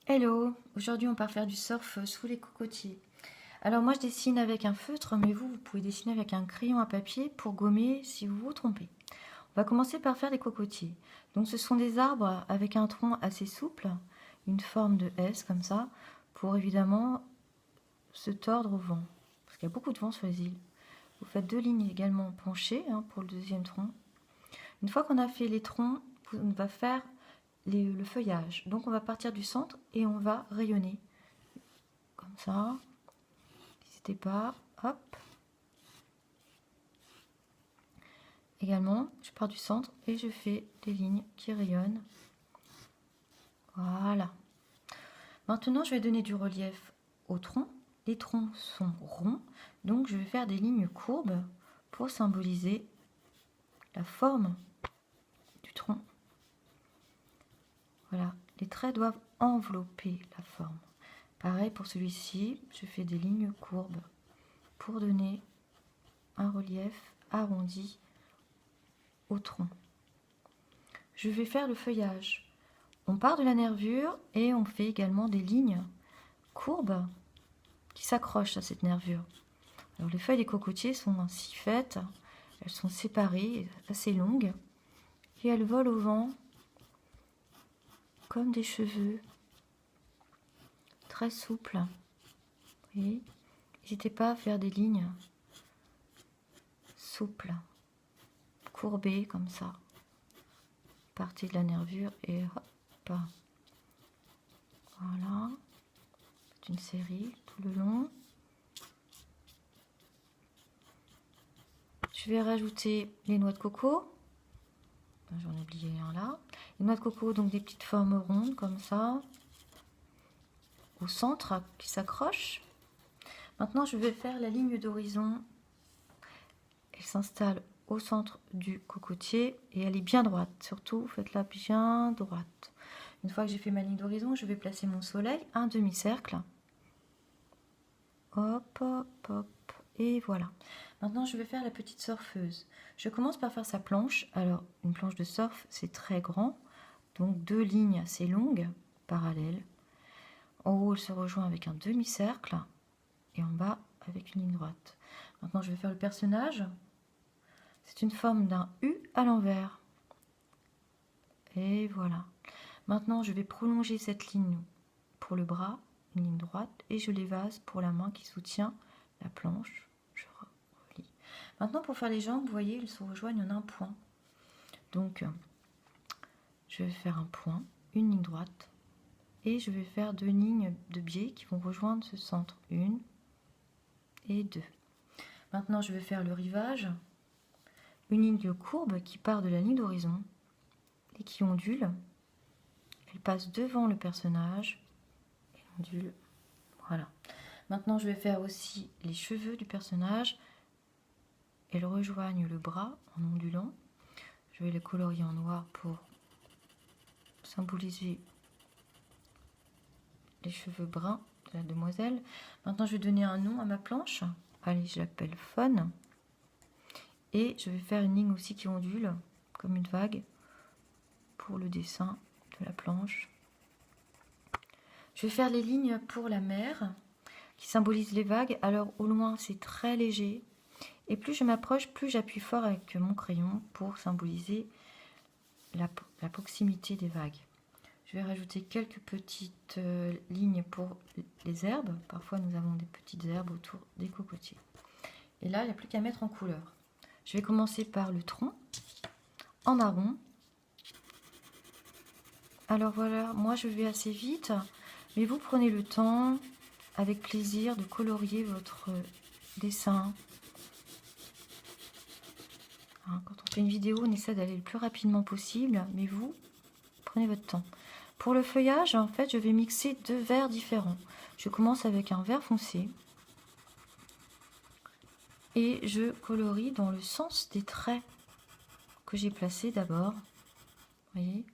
Hello, aujourd'hui on part faire du surf sous les cocotiers. Alors moi je dessine avec un feutre, mais vous pouvez dessiner avec un crayon à papier pour gommer si vous vous trompez. On va commencer par faire des cocotiers. Donc ce sont des arbres avec un tronc assez souple, une forme de S comme ça, pour évidemment se tordre au vent. Parce qu'il y a beaucoup de vent sur les îles. Vous faites 2 lignes également penchées pour le deuxième tronc. Une fois qu'on a fait les troncs, on va faire le feuillage. Donc on va partir du centre et on va rayonner. Comme ça. N'hésitez pas. Hop. Également, je pars du centre et je fais des lignes qui rayonnent. Voilà. Maintenant, je vais donner du relief au tronc. Les troncs sont ronds, donc je vais faire des lignes courbes pour symboliser la forme du tronc. Voilà, les traits doivent envelopper la forme. Pareil pour celui-ci, je fais des lignes courbes pour donner un relief arrondi au tronc. Je vais faire le feuillage. On part de la nervure et on fait également des lignes courbes qui s'accrochent à cette nervure. Alors les feuilles des cocotiers sont ainsi faites, elles sont séparées, assez longues, et elles volent au vent comme des cheveux, très souples. Vous voyez ? N'hésitez pas à faire des lignes souples, courbées comme ça. Partez de la nervure et hop. Voilà. C'est une série tout le long. Je vais rajouter les noix de coco. J'en ai oublié un là. Les noix de coco, donc des petites formes rondes comme ça, au centre, qui s'accrochent. Maintenant, je vais faire la ligne d'horizon. Elle s'installe au centre du cocotier et elle est bien droite. Surtout, faites-la bien droite. Une fois que j'ai fait ma ligne d'horizon, je vais placer mon soleil, un demi-cercle. Hop, hop, hop. Et voilà. Maintenant, je vais faire la petite surfeuse. Je commence par faire sa planche. Alors, une planche de surf, c'est très grand. Donc, 2 lignes assez longues, parallèles. En haut, elle se rejoint avec un demi-cercle. Et en bas, avec une ligne droite. Maintenant, je vais faire le personnage. C'est une forme d'un U à l'envers. Et voilà. Maintenant, je vais prolonger cette ligne pour le bras, une ligne droite. Et je l'évase pour la main qui soutient la planche. Je relie. Maintenant, pour faire les jambes, vous voyez, ils se rejoignent en un point. Donc, je vais faire un point, une ligne droite. Et je vais faire 2 lignes de biais qui vont rejoindre ce centre. 1 et 2. Maintenant, je vais faire le rivage. Une ligne courbe qui part de la ligne d'horizon et qui ondule. Elle passe devant le personnage et ondule. Voilà. Maintenant, je vais faire aussi les cheveux du personnage. Elles rejoignent le bras en ondulant. Je vais les colorier en noir pour symboliser les cheveux bruns de la demoiselle. Maintenant, je vais donner un nom à ma planche. Allez, je l'appelle Faune. Et je vais faire une ligne aussi qui ondule, comme une vague, pour le dessin de la planche. Je vais faire les lignes pour la mer, qui symbolisent les vagues. Alors, au loin, c'est très léger. Et plus je m'approche, plus j'appuie fort avec mon crayon pour symboliser la proximité des vagues. Je vais rajouter quelques petites lignes pour les herbes. Parfois, nous avons des petites herbes autour des cocotiers. Et là, il n'y a plus qu'à mettre en couleur. Je vais commencer par le tronc, en marron. Alors voilà, moi je vais assez vite, mais vous prenez le temps, avec plaisir, de colorier votre dessin. Quand on fait une vidéo, on essaie d'aller le plus rapidement possible, mais vous, prenez votre temps. Pour le feuillage, en fait, je vais mixer 2 verts différents. Je commence avec un vert foncé. Et je colorie dans le sens des traits que j'ai placés d'abord. Vous voyez ?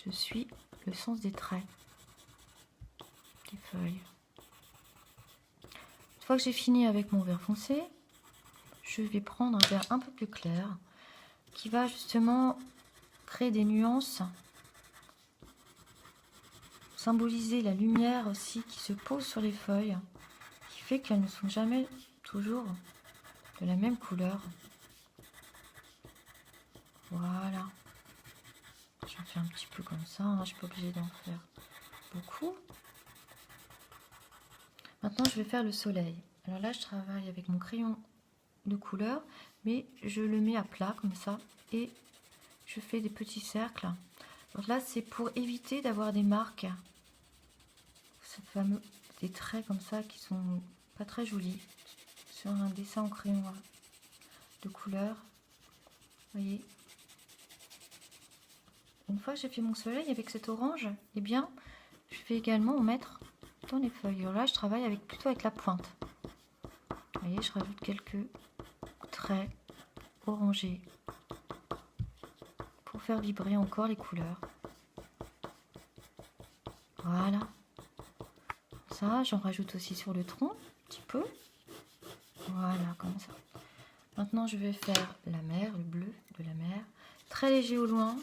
Je suis le sens des traits des feuilles. Une fois que j'ai fini avec mon vert foncé, je vais prendre un vert un peu plus clair. qui va justement créer des nuances, symboliser la lumière aussi qui se pose sur les feuilles, qui fait qu'elles ne sont jamais toujours de la même couleur. Voilà. J'en fais un petit peu comme ça, hein. Je ne suis pas obligée d'en faire beaucoup. Maintenant, je vais faire le soleil. Alors là, je travaille avec mon crayon de couleur, mais je le mets à plat comme ça et je fais des petits cercles. Donc là, c'est pour éviter d'avoir des marques, des traits comme ça qui sont pas très jolis sur un dessin au crayon de couleur. Vous voyez. Une fois que j'ai fait mon soleil avec cet orange, eh bien, je vais également en mettre dans les feuilles. Alors là, je travaille plutôt avec la pointe. Vous voyez, je rajoute quelques traits orangés pour faire vibrer encore les couleurs. Voilà. Ça, j'en rajoute aussi sur le tronc, un petit peu. Voilà, comme ça. Maintenant, je vais faire la mer, le bleu de la mer. Très léger au loin.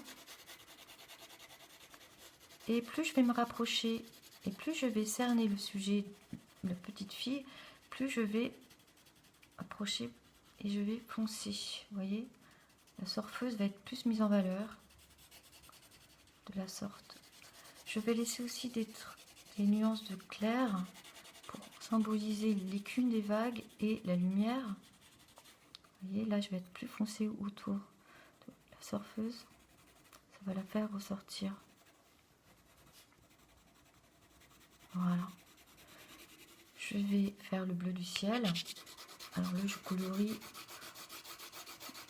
Et plus je vais me rapprocher et plus je vais cerner le sujet de la petite fille, plus je vais approcher et je vais foncer. Vous voyez, la surfeuse va être plus mise en valeur de la sorte. Je vais laisser aussi des nuances de clair pour symboliser l'écume des vagues et la lumière. Vous voyez, là je vais être plus foncé autour de la surfeuse. Ça va la faire ressortir. Voilà. Je vais faire le bleu du ciel. Alors là, je colorie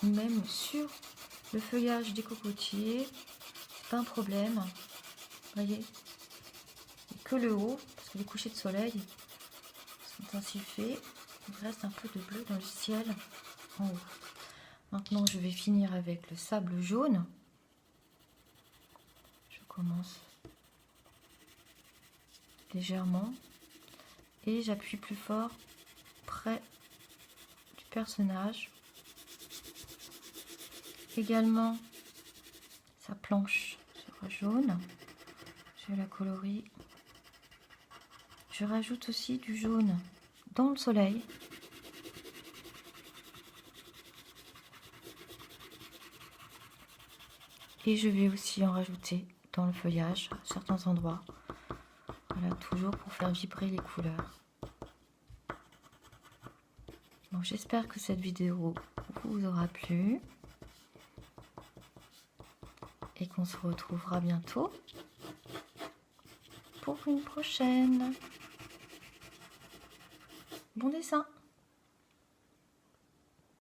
même sur le feuillage des cocotiers. C'est pas un problème. Vous voyez, et que le haut, parce que les couchers de soleil sont ainsi faits. Il reste un peu de bleu dans le ciel en haut. Maintenant, je vais finir avec le sable jaune. Je commence légèrement et j'appuie plus fort près du personnage. Également, sa planche sera jaune. Je la colorie. Je rajoute aussi du jaune dans le soleil. Et je vais aussi en rajouter dans le feuillage à certains endroits. Voilà, toujours pour faire vibrer les couleurs. Bon, j'espère que cette vidéo vous aura plu. Et qu'on se retrouvera bientôt pour une prochaine. Bon dessin!